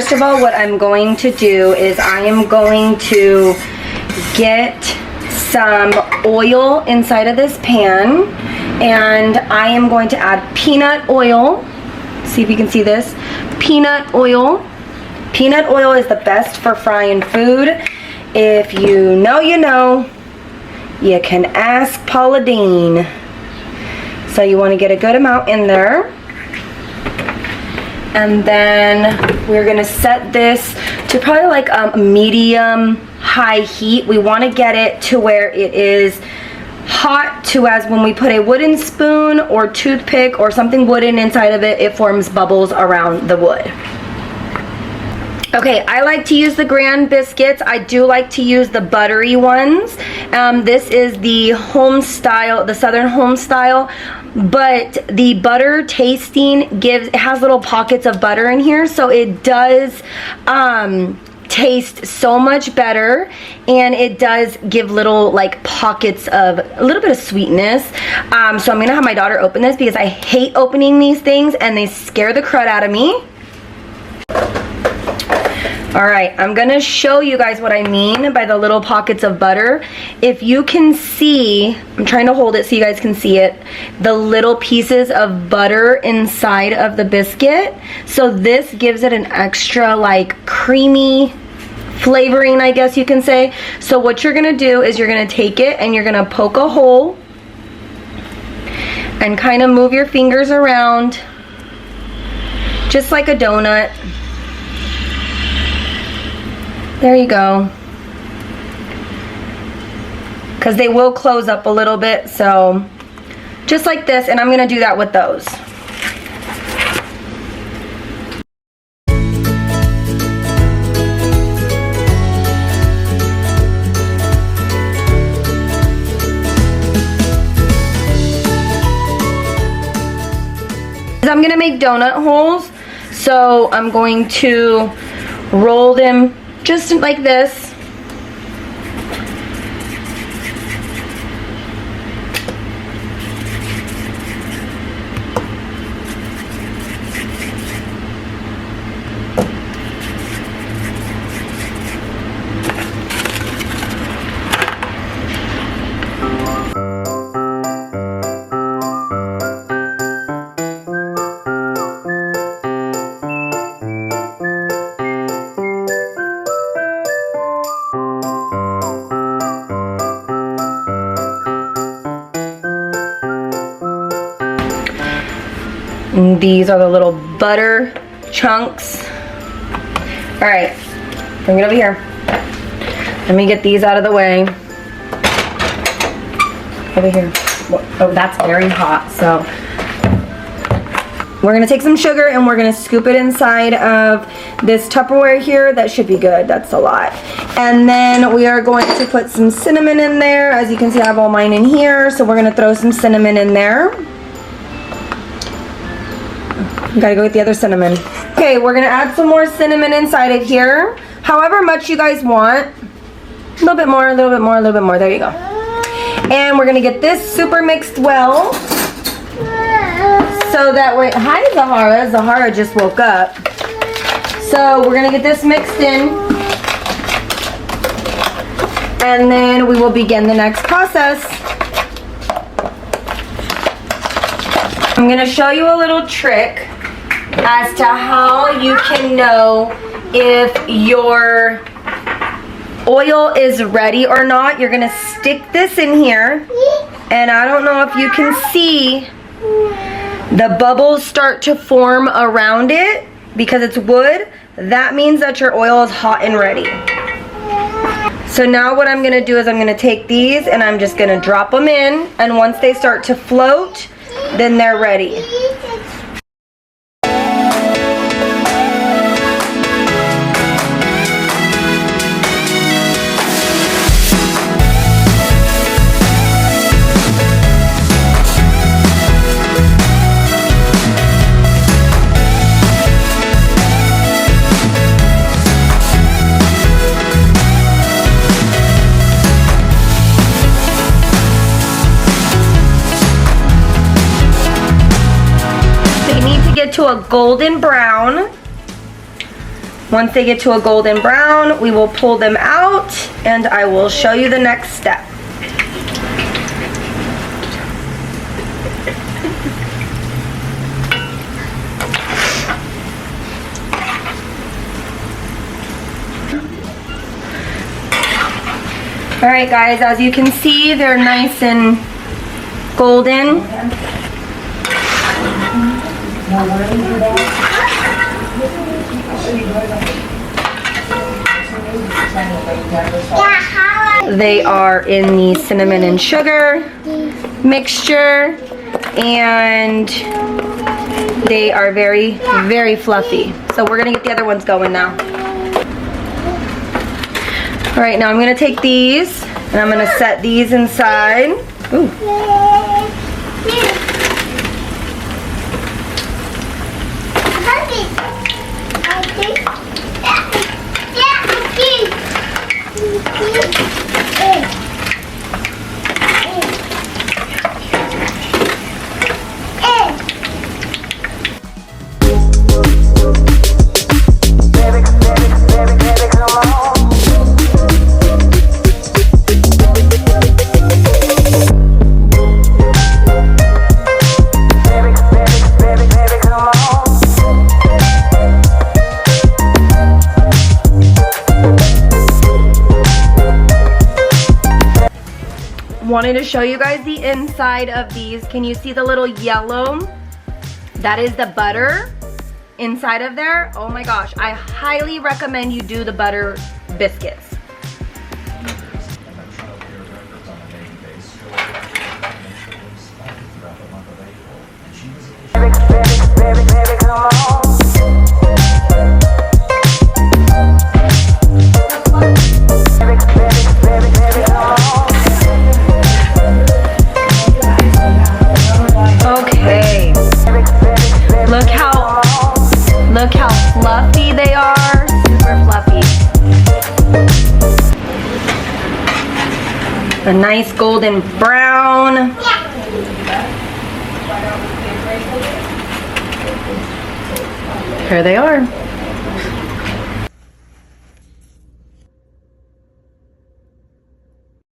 First of all, what I'm going to do is I am going to get some oil inside of this pan, and I am going to add peanut oil. See if you can see this. Peanut oil. Peanut oil is the best for frying food. If you know, you know. You can ask Paula Deen. So you want to get a good amount in there. And then we're going to set this to probably like a medium high heat. We want to get it to where it is hot to as when we put a wooden spoon or toothpick or something wooden inside of it, it forms bubbles around the wood. Okay, I like to use the Grand Biscuits. I do like to use the buttery ones. This is the home style, the Southern home style, but the butter tasting it has little pockets of butter in here, so it does taste so much better, and it does give little like pockets of a little bit of sweetness. So I'm gonna have my daughter open this because I hate opening these things and they scare the crud out of me. Alright, I'm going to show you guys what I mean by the little pockets of butter. If you can see, I'm trying to hold it so you guys can see it, the little pieces of butter inside of the biscuit. So this gives it an extra like creamy flavoring, I guess you can say. So what you're going to do is you're going to take it and you're going to poke a hole and kind of move your fingers around just like a donut. There you go. Because they will close up a little bit, so just like this, and I'm going to do that with those. I'm going to make donut holes, so I'm going to roll them just like this. And these are the little butter chunks. Alright, bring it over here. Let me get these out of the way. Over here. Oh, that's very hot, so we're going to take some sugar and we're going to scoop it inside of this Tupperware here. That should be good. That's a lot. And then we are going to put some cinnamon in there. As you can see, I have all mine in here, so we're going to throw some cinnamon in there. Gotta go with the other cinnamon. Okay, we're gonna add some more cinnamon inside of here. However much you guys want. A little bit more, a little bit more, a little bit more. There you go. And we're gonna get this super mixed well. So that way, hi Zahara. Zahara just woke up. So we're gonna get this mixed in. And then we will begin the next process. I'm gonna show you a little trick as to how you can know if your oil is ready or not. You're gonna stick this in here, and I don't know if you can see the bubbles start to form around it because it's wood. That means that your oil is hot and ready. So now what I'm gonna do is I'm gonna take these and I'm just gonna drop them in, and once they start to float, then they're ready. To a golden brown. Once they get to a golden brown, we will pull them out and I will show you the next step. All right, guys, as you can see, they're nice and golden. They are in the cinnamon and sugar mixture, and they are very, very fluffy. So we're gonna get the other ones going now. All right, now I'm gonna take these and I'm gonna set these inside. Ooh. Wanted to show you guys the inside of these. Can you see the little yellow? That is the butter inside of there. Oh my gosh, I highly recommend you do the butter biscuits. Look how fluffy they are, super fluffy. A nice golden brown. Here they are.